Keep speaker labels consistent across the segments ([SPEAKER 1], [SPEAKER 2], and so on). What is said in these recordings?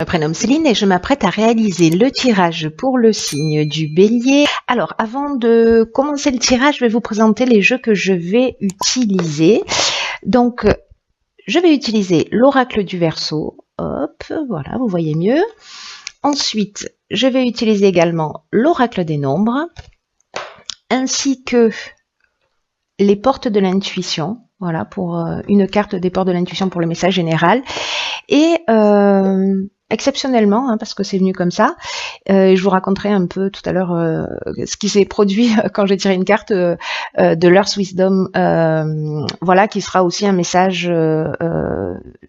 [SPEAKER 1] Je me prénomme Céline et je m'apprête à réaliser le tirage pour le signe du Bélier. Alors, avant de commencer le tirage, je vais vous présenter les jeux que je vais utiliser. Donc, je vais utiliser l'oracle du Verseau. Hop, voilà, vous voyez mieux. Ensuite, je vais utiliser également l'oracle des nombres, ainsi que les portes de l'intuition. Voilà, pour une carte des portes de l'intuition pour le message général. Et exceptionnellement, parce que c'est venu comme ça, je vous raconterai un peu tout à l'heure ce qui s'est produit quand j'ai tiré une carte de l'Earth Wisdom, voilà, qui sera aussi un message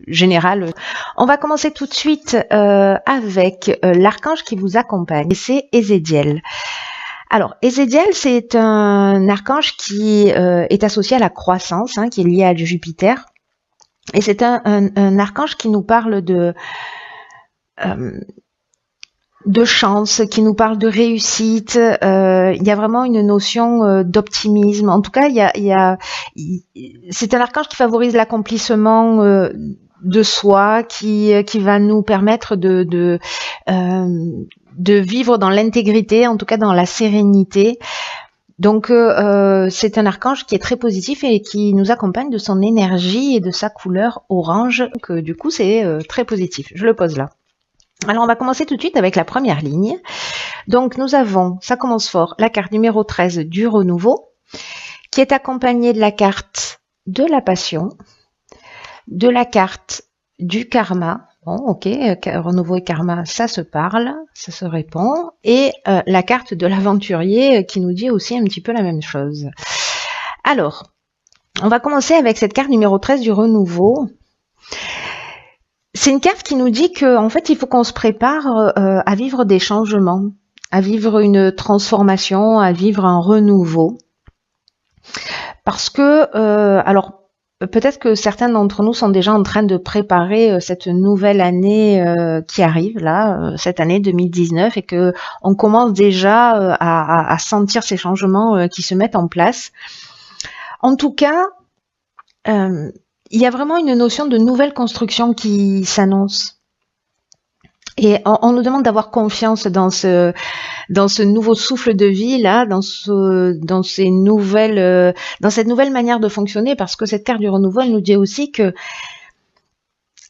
[SPEAKER 1] général. On va commencer tout de suite avec l'archange qui vous accompagne, et c'est Ézéchiel. Alors, Ézéchiel, c'est un archange qui est associé à la croissance, qui est lié à Jupiter. Et c'est un archange qui nous parle de chance, qui nous parle de réussite. Il y a vraiment une notion d'optimisme. En tout cas, c'est un archange qui favorise l'accomplissement de soi, qui va nous permettre de vivre dans l'intégrité, en tout cas dans la sérénité. Donc c'est un archange qui est très positif et qui nous accompagne de son énergie et de sa couleur orange. Donc du coup c'est très positif. Je le pose là. Alors on va commencer tout de suite avec la première ligne. Donc nous avons, ça commence fort, la carte numéro 13 du renouveau, qui est accompagnée de la carte de la passion, de la carte du karma. Bon, ok, renouveau et karma, ça se parle, ça se répond. Et la carte de l'aventurier qui nous dit aussi un petit peu la même chose. Alors, on va commencer avec cette carte numéro 13 du renouveau. C'est une carte qui nous dit qu'en fait, il faut qu'on se prépare à vivre des changements, à vivre une transformation, à vivre un renouveau. Parce que, alors, peut-être que certains d'entre nous sont déjà en train de préparer cette nouvelle année qui arrive là, cette année 2019, et que on commence déjà à sentir ces changements qui se mettent en place. En tout cas, il y a vraiment une notion de nouvelle construction qui s'annonce. Et on nous demande d'avoir confiance dans ce nouveau souffle de vie là, dans cette nouvelle manière de fonctionner, parce que cette carte du renouveau, elle nous dit aussi que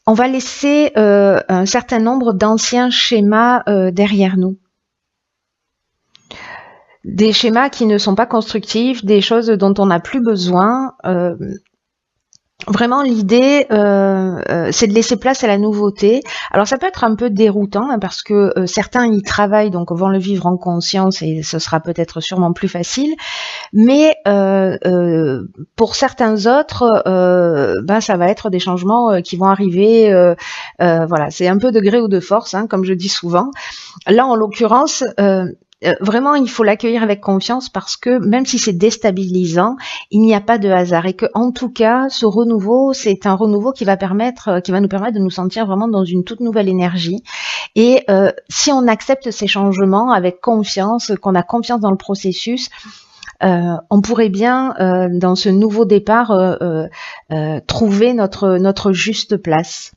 [SPEAKER 1] on va laisser un certain nombre d'anciens schémas derrière nous. Des schémas qui ne sont pas constructifs, des choses dont on n'a plus besoin. Vraiment, l'idée, c'est de laisser place à la nouveauté. Alors, ça peut être un peu déroutant parce que certains y travaillent, donc vont le vivre en conscience et ce sera peut-être sûrement plus facile. Mais pour certains autres, ça va être des changements qui vont arriver. Voilà, c'est un peu de gré ou de force, comme je dis souvent. Là, en l'occurrence, vraiment, il faut l'accueillir avec confiance parce que même si c'est déstabilisant, il n'y a pas de hasard et que, en tout cas, ce renouveau, c'est un renouveau qui va nous permettre de nous sentir vraiment dans une toute nouvelle énergie. Et si on accepte ces changements avec confiance, qu'on a confiance dans le processus, on pourrait bien, dans ce nouveau départ, trouver notre juste place.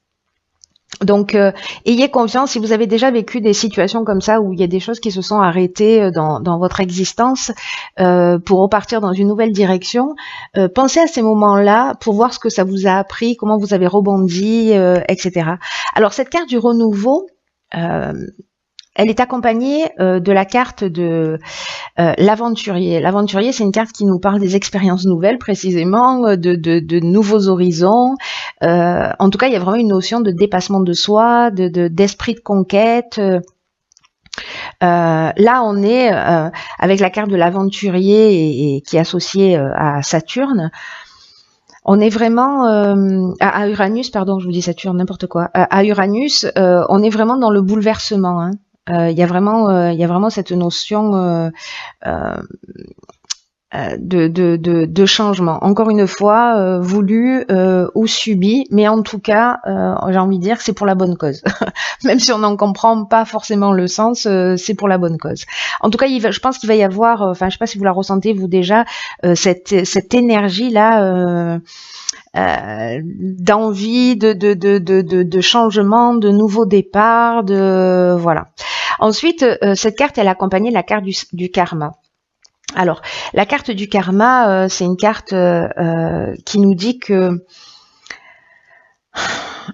[SPEAKER 1] Donc, ayez confiance. Si vous avez déjà vécu des situations comme ça où il y a des choses qui se sont arrêtées dans votre existence pour repartir dans une nouvelle direction, pensez à ces moments-là pour voir ce que ça vous a appris, comment vous avez rebondi, etc. Alors, cette carte du renouveau, elle est accompagnée de la carte de l'aventurier. L'aventurier, c'est une carte qui nous parle des expériences nouvelles, précisément, de nouveaux horizons. En tout cas, il y a vraiment une notion de dépassement de soi, d'esprit de conquête. Là, on est avec la carte de l'aventurier et qui est associée à Saturne. On est vraiment à Uranus, pardon, je vous dis Saturne, n'importe quoi. À Uranus, on est vraiment dans le bouleversement. Il y a vraiment cette notion de changement. Encore une fois, voulu ou subi, mais en tout cas, j'ai envie de dire que c'est pour la bonne cause. Même si on n'en comprend pas forcément le sens, c'est pour la bonne cause. En tout cas, je pense qu'il va y avoir, enfin, je sais pas si vous la ressentez vous déjà, cette énergie là. D'envie, de changement, de nouveau départ, de voilà. Ensuite, cette carte, elle accompagnait la carte du karma. Alors, la carte du karma, c'est une carte qui nous dit que...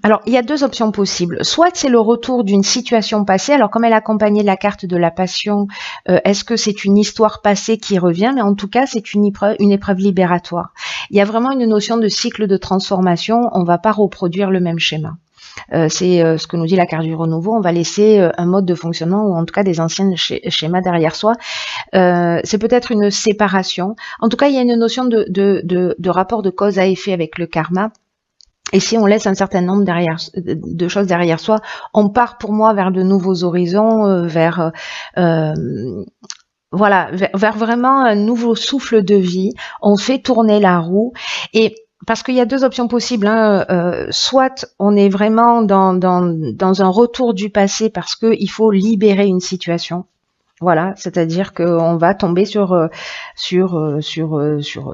[SPEAKER 1] Alors, il y a deux options possibles. Soit c'est le retour d'une situation passée. Alors, comme elle accompagnait la carte de la passion, est-ce que c'est une histoire passée qui revient? Mais en tout cas, c'est une épreuve libératoire. Il y a vraiment une notion de cycle de transformation. On ne va pas reproduire le même schéma. C'est ce que nous dit la carte du renouveau. On va laisser un mode de fonctionnement ou en tout cas des anciens schémas derrière soi. C'est peut-être une séparation. En tout cas, il y a une notion de rapport de cause à effet avec le karma. Et si on laisse un certain nombre de choses derrière soi, on part pour moi vers de nouveaux horizons, vers vraiment un nouveau souffle de vie. On fait tourner la roue et parce qu'il y a deux options possibles, hein. Soit on est vraiment dans un retour du passé parce que il faut libérer une situation. Voilà, c'est-à-dire qu'on va tomber sur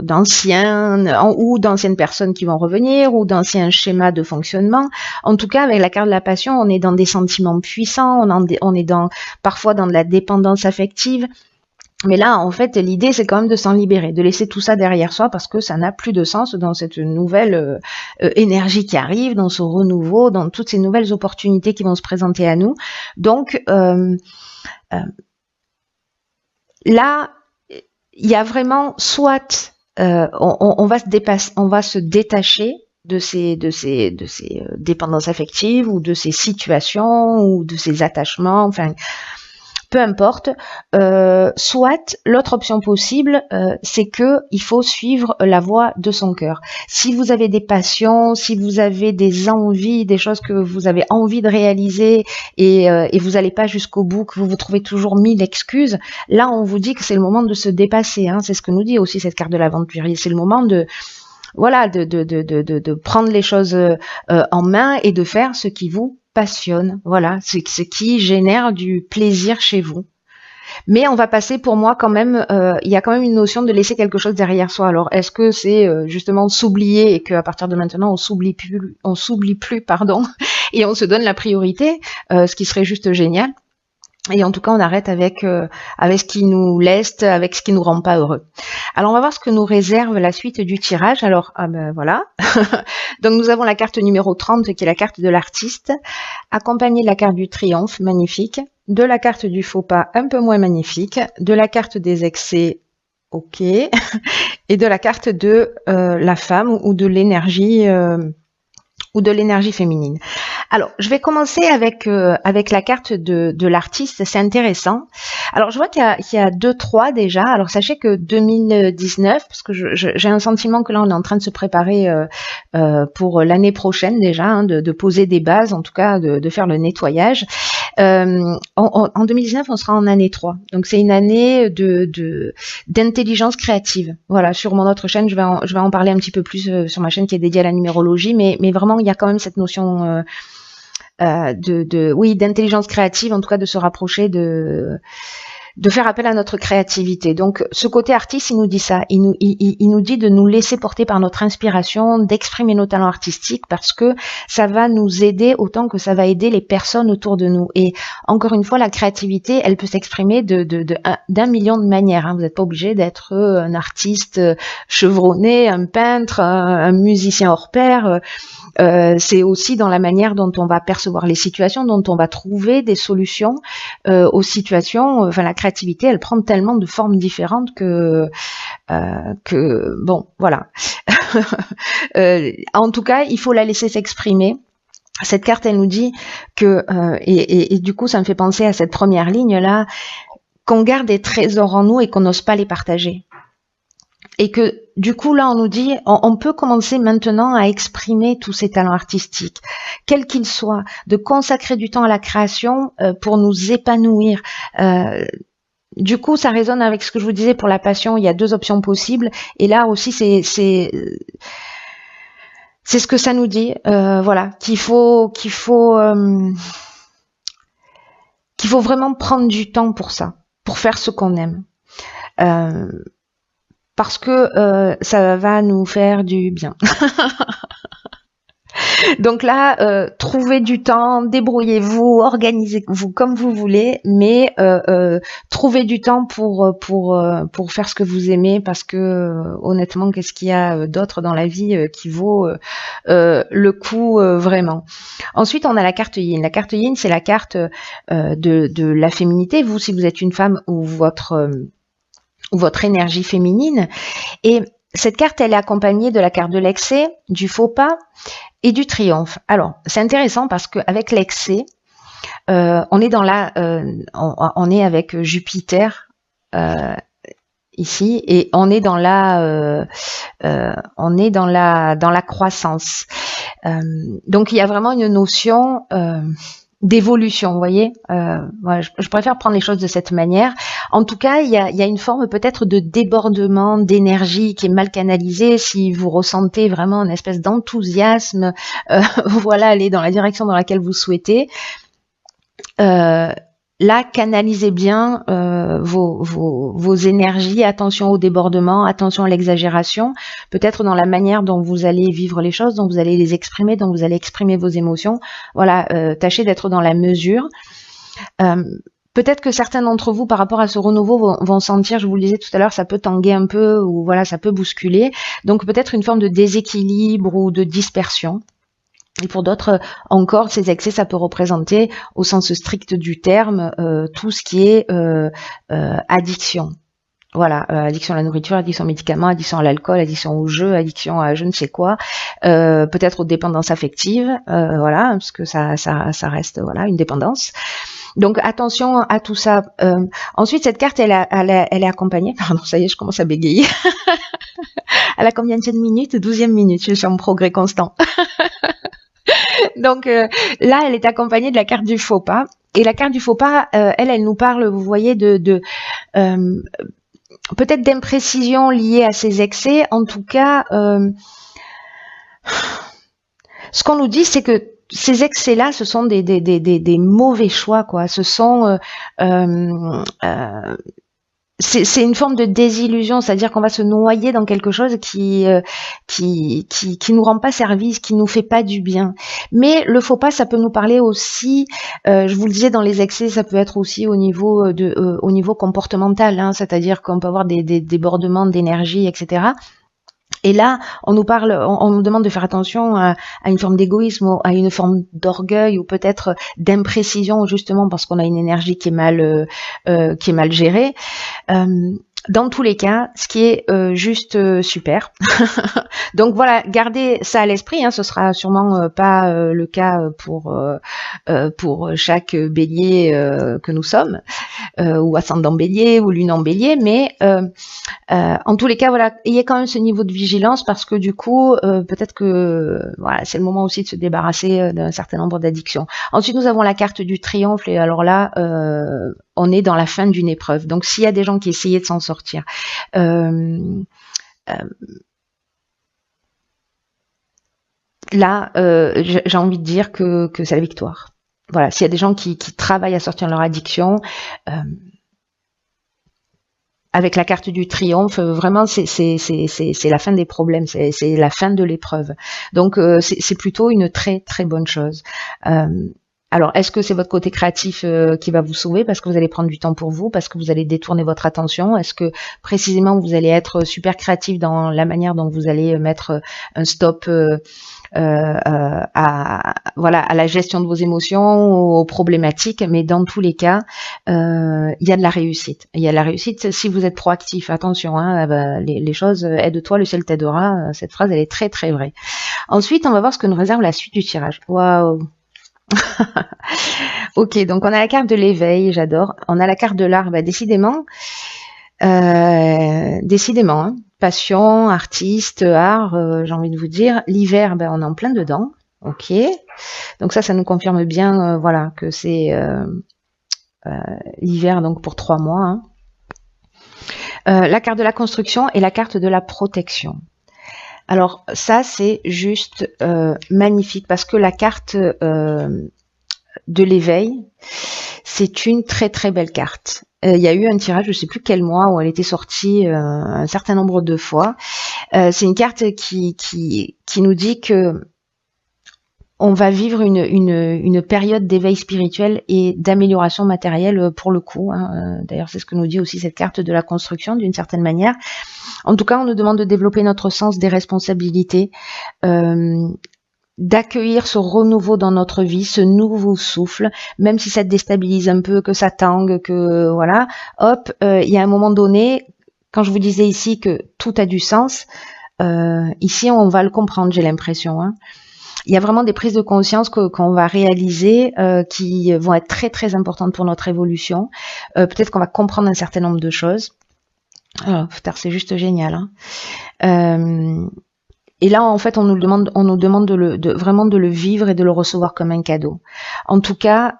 [SPEAKER 1] d'anciennes personnes qui vont revenir ou d'anciens schémas de fonctionnement. En tout cas, avec la carte de la passion, on est dans des sentiments puissants, on est parfois dans de la dépendance affective. Mais là, en fait, l'idée, c'est quand même de s'en libérer, de laisser tout ça derrière soi parce que ça n'a plus de sens dans cette nouvelle énergie qui arrive, dans ce renouveau, dans toutes ces nouvelles opportunités qui vont se présenter à nous. Donc, là, il y a vraiment soit on va se détacher de ces dépendances affectives ou de ces situations ou de ces attachements, enfin peu importe. Soit l'autre option possible, c'est que il faut suivre la voie de son cœur. Si vous avez des passions, si vous avez des envies, des choses que vous avez envie de réaliser et vous n'allez pas jusqu'au bout, que vous vous trouvez toujours 1000 excuses, là on vous dit que c'est le moment de se dépasser. Hein. C'est ce que nous dit aussi cette carte de l'aventurier. C'est le moment de prendre les choses en main et de faire ce qui vous passionne, voilà, c'est ce qui génère du plaisir chez vous. Mais on va passer pour moi quand même, il y a quand même une notion de laisser quelque chose derrière soi. Alors est-ce que c'est justement s'oublier et qu'à partir de maintenant on s'oublie plus, pardon, et on se donne la priorité, ce qui serait juste génial. Et en tout cas, on arrête avec ce qui nous leste, avec ce qui nous rend pas heureux. Alors, on va voir ce que nous réserve la suite du tirage. Alors, voilà. Donc, nous avons la carte numéro 30, qui est la carte de l'artiste, accompagnée de la carte du triomphe, magnifique, de la carte du faux pas, un peu moins magnifique, de la carte des excès, ok, et de la carte de la femme ou de l'énergie féminine. Alors, je vais commencer avec la carte de l'artiste, c'est intéressant. Alors, je vois qu'il y a 2-3 déjà. Alors, sachez que 2019, parce que j'ai un sentiment que là, on est en train de se préparer pour l'année prochaine déjà, hein, de poser des bases, en tout cas de faire le nettoyage. En 2019, on sera en année 3. Donc, c'est une année d'intelligence créative. Voilà, sur mon autre chaîne, je vais en parler un petit peu plus sur ma chaîne qui est dédiée à la numérologie, mais vraiment, il y a quand même cette notion d'intelligence créative, en tout cas de se rapprocher de faire appel à notre créativité. Donc ce côté artiste, il nous dit ça, il nous dit de nous laisser porter par notre inspiration, d'exprimer nos talents artistiques parce que ça va nous aider autant que ça va aider les personnes autour de nous. Et encore une fois, la créativité, elle peut s'exprimer d'un million de manières. Hein. Vous n'êtes pas obligé d'être un artiste chevronné, un peintre, un musicien hors pair. C'est aussi dans la manière dont on va percevoir les situations, dont on va trouver des solutions aux situations. Enfin, la créativité, elle prend tellement de formes différentes que bon, voilà. En tout cas, il faut la laisser s'exprimer. Cette carte, elle nous dit que et du coup, ça me fait penser à cette première ligne là, qu'on garde des trésors en nous et qu'on n'ose pas les partager. Et que du coup, là, on nous dit, on peut commencer maintenant à exprimer tous ces talents artistiques, quels qu'ils soient, de consacrer du temps à la création pour nous épanouir. du coup, ça résonne avec ce que je vous disais pour la passion. Il y a deux options possibles. Et là aussi, c'est ce que ça nous dit. Voilà, qu'il faut vraiment prendre du temps pour ça, pour faire ce qu'on aime. Parce que ça va nous faire du bien. Donc là, trouvez du temps, débrouillez-vous, organisez-vous comme vous voulez, mais trouvez du temps pour faire ce que vous aimez, parce que honnêtement, qu'est-ce qu'il y a d'autre dans la vie qui vaut le coup vraiment. Ensuite, on a la carte Yin. La carte Yin, c'est la carte de la féminité. Vous, si vous êtes une femme, ou votre énergie féminine. Et cette carte, elle est accompagnée de la carte de l'excès, du faux pas et du triomphe. Alors, c'est intéressant parce qu'avec l'excès, on est dans on est avec Jupiter ici, et on est dans la croissance. Donc, il y a vraiment une notion d'évolution, vous voyez. Voilà, je préfère prendre les choses de cette manière. En tout cas, il y a une forme peut-être de débordement d'énergie qui est mal canalisée. Si vous ressentez vraiment une espèce d'enthousiasme, voilà, aller dans la direction dans laquelle vous souhaitez, là, canalisez bien vos énergies. Attention au débordement, attention à l'exagération, peut-être dans la manière dont vous allez vivre les choses, dont vous allez les exprimer, dont vous allez exprimer vos émotions. Voilà, tâchez d'être dans la mesure. Peut-être que certains d'entre vous, par rapport à ce renouveau, vont sentir, je vous le disais tout à l'heure, ça peut tanguer un peu, ou voilà, ça peut bousculer. Donc peut-être une forme de déséquilibre ou de dispersion. Et pour d'autres encore, ces excès, ça peut représenter, au sens strict du terme, tout ce qui est addiction. Voilà, addiction à la nourriture, addiction aux médicaments, addiction à l'alcool, addiction au jeu, addiction à je ne sais quoi, peut-être aux dépendances affectives, voilà, parce que ça reste voilà une dépendance. Donc attention à tout ça. Ensuite, cette carte, elle est accompagnée. Pardon, ça y est, je commence à bégayer. Elle a combien de minutes? 12e minute, je suis en progrès constant. Donc là, elle est accompagnée de la carte du faux pas. Et la carte du faux pas, elle nous parle, vous voyez, de peut-être d'imprécisions liées à ces excès. En tout cas, ce qu'on nous dit, c'est que ces excès-là, ce sont des mauvais choix, quoi. Ce sont c'est une forme de désillusion, c'est-à-dire qu'on va se noyer dans quelque chose qui nous rend pas service, qui nous fait pas du bien. Mais le faux pas, ça peut nous parler aussi, je vous le disais, dans les excès, ça peut être aussi au niveau au niveau comportemental, hein, c'est-à-dire qu'on peut avoir des débordements d'énergie, etc. Et là, on nous parle, on nous demande de faire attention à une forme d'égoïsme, à une forme d'orgueil, ou peut-être d'imprécision, justement parce qu'on a une énergie qui est mal gérée. Dans tous les cas, ce qui est juste super. Donc voilà, gardez ça à l'esprit, hein, ce sera sûrement pas le cas pour chaque bélier que nous sommes, ou ascendant bélier ou lune en bélier, mais en tous les cas, voilà, ayez quand même ce niveau de vigilance, parce que du coup, peut-être que voilà, c'est le moment aussi de se débarrasser d'un certain nombre d'addictions. Ensuite, nous avons la carte du triomphe, et alors là, on est dans la fin d'une épreuve. Donc s'il y a des gens qui essayaient de s'en sortir, là, j'ai envie de dire que c'est la victoire. Voilà, s'il y a des gens qui travaillent à sortir de leur addiction, avec la carte du triomphe, vraiment, c'est la fin des problèmes, c'est la fin de l'épreuve. Donc, c'est plutôt une très très bonne chose. Alors, est-ce que c'est votre côté créatif qui va vous sauver, parce que vous allez prendre du temps pour vous, parce que vous allez détourner votre attention? Est-ce que précisément vous allez être super créatif dans la manière dont vous allez mettre un stop à la gestion de vos émotions, aux problématiques? Mais dans tous les cas, il y a de la réussite. Il y a de la réussite si vous êtes proactif. Attention, hein, les choses, aide-toi, le ciel t'aidera. Cette phrase, elle est très très vraie. Ensuite, on va voir ce que nous réserve la suite du tirage. Waouh. Ok, donc on a la carte de l'éveil, j'adore. On a la carte de l'art, décidément, hein. Passion, artiste, art, j'ai envie de vous dire. L'hiver, on est en plein dedans. Ok, donc ça nous confirme bien, voilà, que c'est l'hiver, donc pour 3 mois. Hein. La carte de la construction et la carte de la protection. Alors ça, c'est juste magnifique parce que la carte de l'éveil, c'est une très très belle carte. Il y a eu un tirage, je ne sais plus quel mois, où elle était sortie un certain nombre de fois. C'est une carte qui nous dit que on va vivre une période d'éveil spirituel et d'amélioration matérielle pour le coup. D'ailleurs, c'est ce que nous dit aussi cette carte de la construction d'une certaine manière. En tout cas, on nous demande de développer notre sens des responsabilités, d'accueillir ce renouveau dans notre vie, ce nouveau souffle, même si ça te déstabilise un peu, que ça tangue, que voilà, hop, il y a un moment donné, quand je vous disais ici que tout a du sens, ici on va le comprendre, j'ai l'impression. Il y a vraiment des prises de conscience qu'on va réaliser qui vont être très très importantes pour notre évolution. Peut-être qu'on va comprendre un certain nombre de choses. Oh, putain, c'est juste génial. Et là, en fait, on nous demande vraiment de le vivre et de le recevoir comme un cadeau. En tout cas,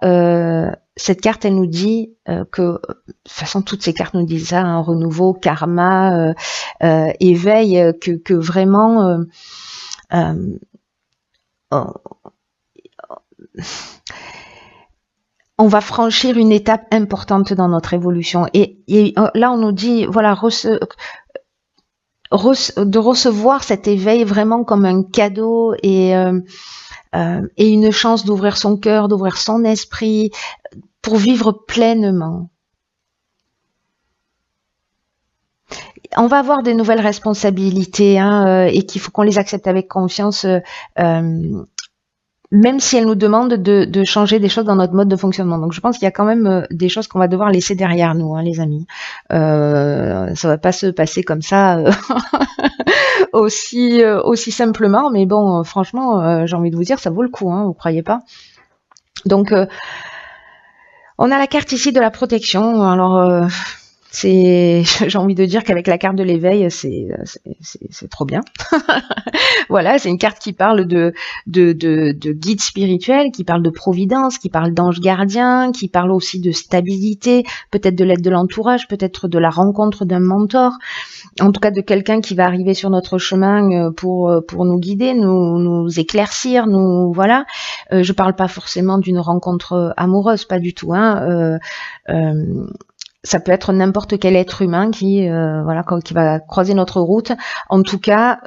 [SPEAKER 1] cette carte, elle nous dit que, de toute façon, toutes ces cartes nous disent ça, un renouveau, karma, éveil, que vraiment on va franchir une étape importante dans notre évolution. Et là, on nous dit, voilà, de recevoir cet éveil vraiment comme un cadeau et une chance d'ouvrir son cœur, d'ouvrir son esprit pour vivre pleinement. On va avoir des nouvelles responsabilités et qu'il faut qu'on les accepte avec confiance, même si elles nous demandent de changer des choses dans notre mode de fonctionnement. Donc je pense qu'il y a quand même des choses qu'on va devoir laisser derrière nous, les amis. Ça va pas se passer comme ça aussi simplement, mais bon, franchement, j'ai envie de vous dire, ça vaut le coup, vous croyez pas? Donc on a la carte ici de la protection. Alors j'ai envie de dire qu'avec la carte de l'éveil, c'est trop bien. Voilà, c'est une carte qui parle de guide spirituel, qui parle de providence, qui parle d'ange gardien, qui parle aussi de stabilité, peut-être de l'aide de l'entourage, peut-être de la rencontre d'un mentor, en tout cas de quelqu'un qui va arriver sur notre chemin pour nous guider, nous éclaircir, nous voilà. Je parle pas forcément d'une rencontre amoureuse, pas du tout. Ça peut être n'importe quel être humain qui va croiser notre route. En tout cas,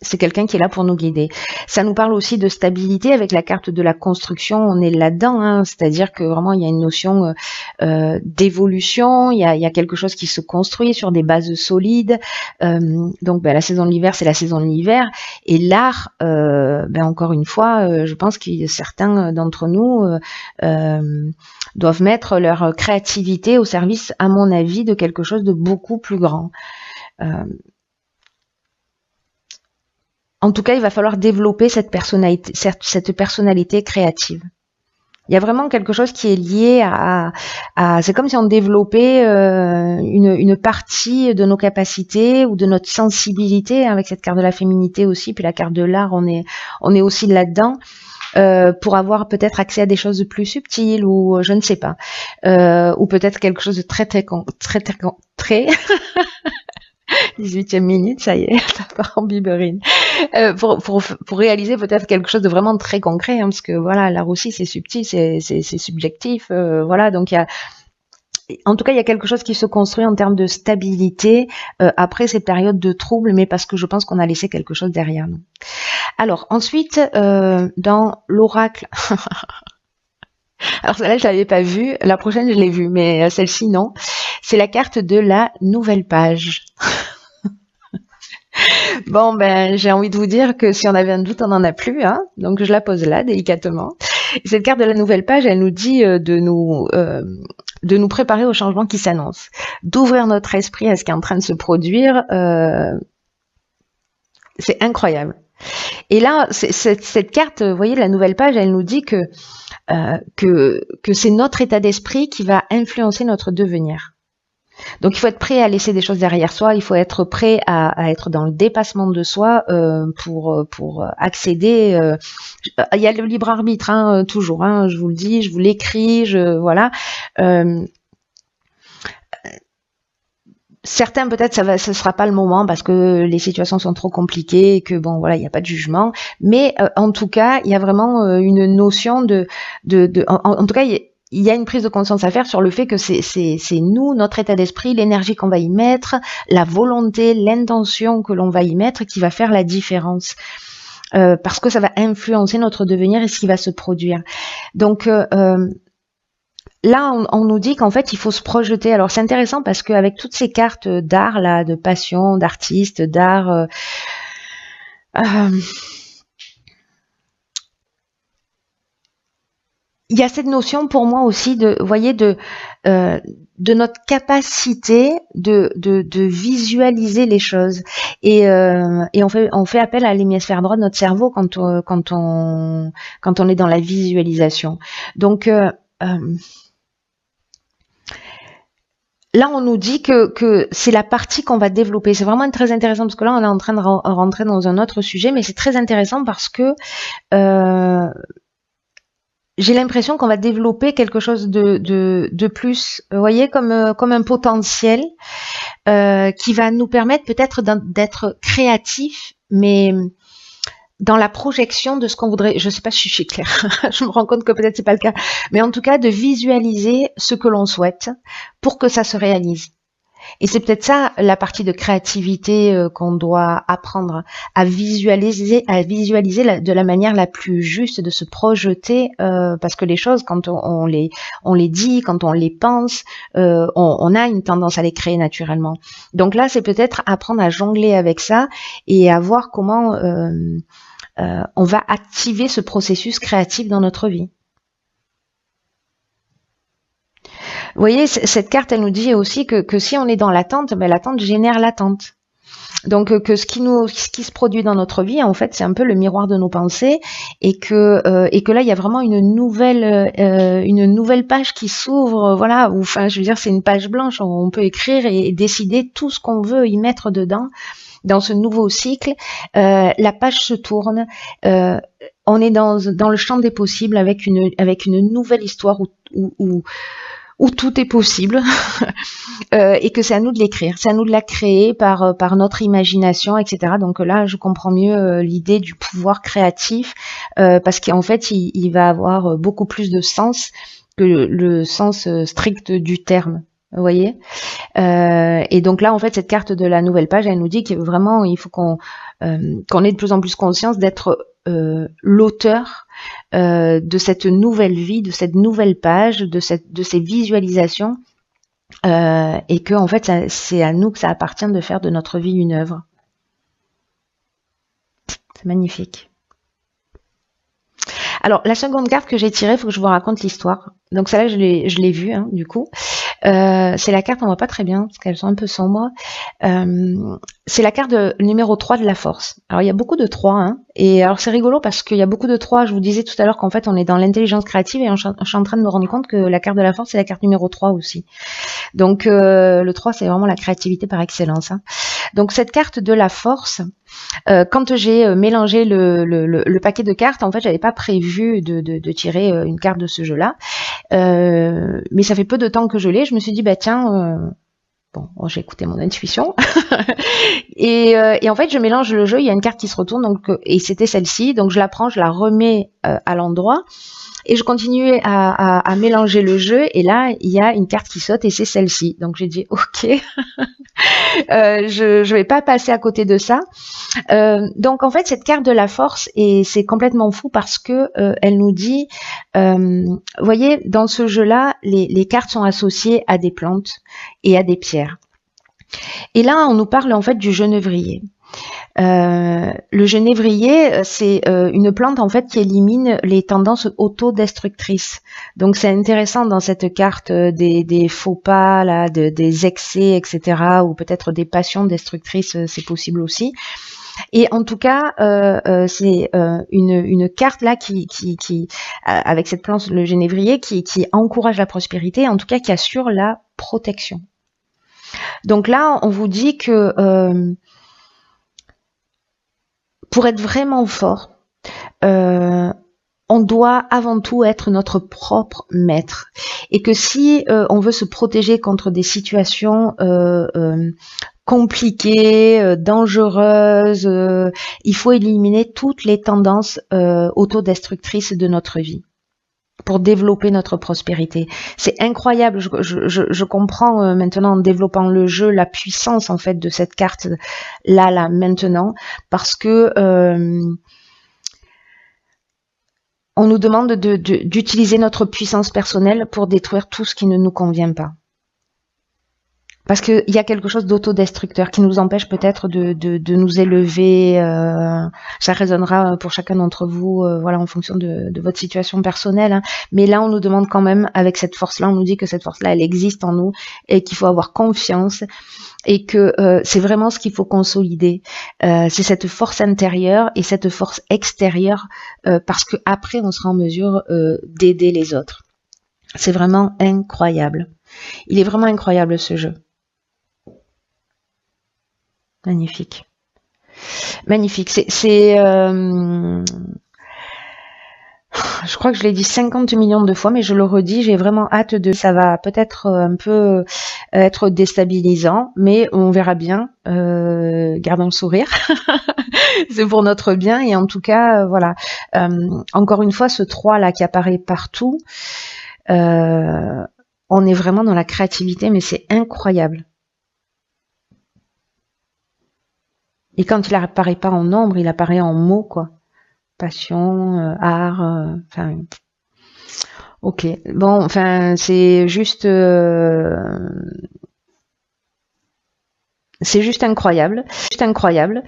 [SPEAKER 1] c'est quelqu'un qui est là pour nous guider. Ça nous parle aussi de stabilité avec la carte de la construction. On est là-dedans, c'est-à-dire que vraiment il y a une notion d'évolution. Il y a quelque chose qui se construit sur des bases solides. Donc, la saison de l'hiver, c'est la saison de l'hiver. Et l'art, encore une fois, je pense que certains d'entre nous doivent mettre leur créativité au service, à mon avis, de quelque chose de beaucoup plus grand. En tout cas, il va falloir développer cette personnalité créative. Il y a vraiment quelque chose qui est lié à c'est comme si on développait une partie de nos capacités ou de notre sensibilité avec cette carte de la féminité aussi, puis la carte de l'art, on est aussi là-dedans. Pour avoir peut-être accès à des choses plus subtiles ou je ne sais pas, ou peut-être quelque chose de très 18e minute, ça y est, ça part en biberine. Pour réaliser peut-être quelque chose de vraiment très concret, parce que voilà, l'art aussi c'est subtil, c'est subjectif, voilà, donc en tout cas, il y a quelque chose qui se construit en termes de stabilité après ces périodes de troubles, mais parce que je pense qu'on a laissé quelque chose derrière nous. Alors ensuite, dans l'oracle, alors celle-là je l'avais pas vue, la prochaine je l'ai vue, mais celle-ci non. C'est la carte de la nouvelle page. Bon, j'ai envie de vous dire que si on avait un doute, on n'en a plus, donc je la pose là délicatement. Cette carte de la nouvelle page, elle nous dit de nous préparer au changement qui s'annonce, d'ouvrir notre esprit à ce qui est en train de se produire. C'est incroyable. Et là, cette carte, vous voyez, la nouvelle page, elle nous dit que c'est notre état d'esprit qui va influencer notre devenir. Donc il faut être prêt à laisser des choses derrière soi, il faut être prêt à être dans le dépassement de soi pour accéder. Il y a le libre arbitre, toujours, je vous le dis, je vous l'écris, voilà. certains peut-être ce sera pas le moment parce que les situations sont trop compliquées et que bon voilà il n'y a pas de jugement, mais en tout cas il y a vraiment une notion en tout cas il y a une prise de conscience à faire sur le fait que c'est nous, notre état d'esprit, l'énergie qu'on va y mettre, la volonté, l'intention que l'on va y mettre qui va faire la différence. Parce que ça va influencer notre devenir et ce qui va se produire. Donc là, on nous dit qu'en fait, il faut se projeter. Alors, c'est intéressant parce qu'avec toutes ces cartes d'art, là, de passion, d'artiste, d'art, il y a cette notion pour moi aussi de, vous voyez, de notre capacité de visualiser les choses. Et on fait appel à l'hémisphère droit de notre cerveau quand on est dans la visualisation. Donc là, on nous dit que c'est la partie qu'on va développer. C'est vraiment très intéressant parce que là, on est en train de rentrer dans un autre sujet, mais c'est très intéressant parce que j'ai l'impression qu'on va développer quelque chose de plus, vous voyez, comme un potentiel qui va nous permettre peut-être d'être créatifs, mais dans la projection de ce qu'on voudrait. Je sais pas si je suis claire, je me rends compte que peut-être c'est pas le cas, mais en tout cas de visualiser ce que l'on souhaite pour que ça se réalise. Et c'est peut-être ça la partie de créativité qu'on doit apprendre à visualiser de la manière la plus juste, de se projeter, parce que les choses, quand on les dit, quand on les pense, on a une tendance à les créer naturellement. Donc là, c'est peut-être apprendre à jongler avec ça et à voir comment on va activer ce processus créatif dans notre vie. Vous voyez, cette carte, elle nous dit aussi que si on est dans l'attente, ben, l'attente génère l'attente. Donc que ce qui se produit dans notre vie, en fait, c'est un peu le miroir de nos pensées, et que là, il y a vraiment une nouvelle page qui s'ouvre, voilà. Enfin, je veux dire, c'est une page blanche. On peut écrire et décider tout ce qu'on veut y mettre dedans. Dans ce nouveau cycle, la page se tourne. On est dans le champ des possibles avec une nouvelle histoire où tout est possible et que c'est à nous de l'écrire, c'est à nous de la créer par notre imagination, etc. Donc là, je comprends mieux l'idée du pouvoir créatif parce qu'en fait, il va avoir beaucoup plus de sens que le sens strict du terme. Vous voyez, et donc là, en fait, cette carte de la nouvelle page, elle nous dit que vraiment, il faut qu'on ait de plus en plus conscience d'être l'auteur de cette nouvelle vie, de cette nouvelle page, de ces visualisations, et que en fait, c'est à nous que ça appartient de faire de notre vie une œuvre. C'est magnifique. Alors, la seconde carte que j'ai tirée, il faut que je vous raconte l'histoire. Donc celle-là, je l'ai vue, hein, du coup. C'est la carte, on voit pas très bien, parce qu'elles sont un peu sombres. C'est la carte numéro 3 de la force. Alors, il y a beaucoup de 3, hein, et alors c'est rigolo parce qu'il y a beaucoup de 3. Je vous disais tout à l'heure qu'en fait, on est dans l'intelligence créative, et je suis en train de me rendre compte que la carte de la force, c'est la carte numéro 3 aussi. Donc, le 3, c'est vraiment la créativité par excellence, hein. Donc, cette carte de la force, quand j'ai mélangé le paquet de cartes, en fait, j'avais pas prévu de tirer une carte de ce jeu-là, mais ça fait peu de temps que je l'ai. Je me suis dit, bah tiens, bon, j'ai écouté mon intuition, et en fait, je mélange le jeu. Il y a une carte qui se retourne, donc et c'était celle-ci, donc je la prends, je la remets à l'endroit. Et je continuais à mélanger le jeu, et là, il y a une carte qui saute, et c'est celle-ci. Donc j'ai dit, ok, je vais pas passer à côté de ça. Donc en fait, cette carte de la force, et c'est complètement fou parce que elle nous dit, vous voyez, dans ce jeu-là, les cartes sont associées à des plantes et à des pierres. Et là, on nous parle en fait du genévrier. Le genévrier, c'est une plante en fait qui élimine les tendances autodestructrices. Donc c'est intéressant dans cette carte des faux pas, là, des excès, etc. ou peut-être des passions destructrices, c'est possible aussi. Et en tout cas, c'est une carte là qui avec cette plante, le genévrier, qui encourage la prospérité, en tout cas qui assure la protection. Donc là, on vous dit que pour être vraiment fort, on doit avant tout être notre propre maître. Et que si on veut se protéger contre des situations compliquées, dangereuses, il faut éliminer toutes les tendances autodestructrices de notre vie pour développer notre prospérité. C'est incroyable, je comprends maintenant en développant le jeu la puissance en fait de cette carte là maintenant, parce que on nous demande d'utiliser notre puissance personnelle pour détruire tout ce qui ne nous convient pas. Parce qu'il y a quelque chose d'autodestructeur qui nous empêche peut-être de nous élever. Ça résonnera pour chacun d'entre vous, voilà, en fonction de votre situation personnelle. Hein. Mais là, on nous demande quand même, avec cette force-là, on nous dit que cette force-là, elle existe en nous et qu'il faut avoir confiance et que c'est vraiment ce qu'il faut consolider. C'est cette force intérieure et cette force extérieure parce que après, on sera en mesure d'aider les autres. C'est vraiment incroyable. Il est vraiment incroyable ce jeu. Magnifique. Magnifique. Je crois que je l'ai dit 50 millions de fois, mais je le redis, j'ai vraiment hâte de... Ça va peut-être un peu être déstabilisant, mais on verra bien. Gardons le sourire. C'est pour notre bien. Et en tout cas, voilà. Encore une fois, ce 3 là qui apparaît partout, on est vraiment dans la créativité, mais c'est incroyable. Et quand il apparaît pas en nombre, il apparaît en mots, quoi. Passion, art, enfin... ok. Bon, enfin, c'est juste incroyable. Juste incroyable.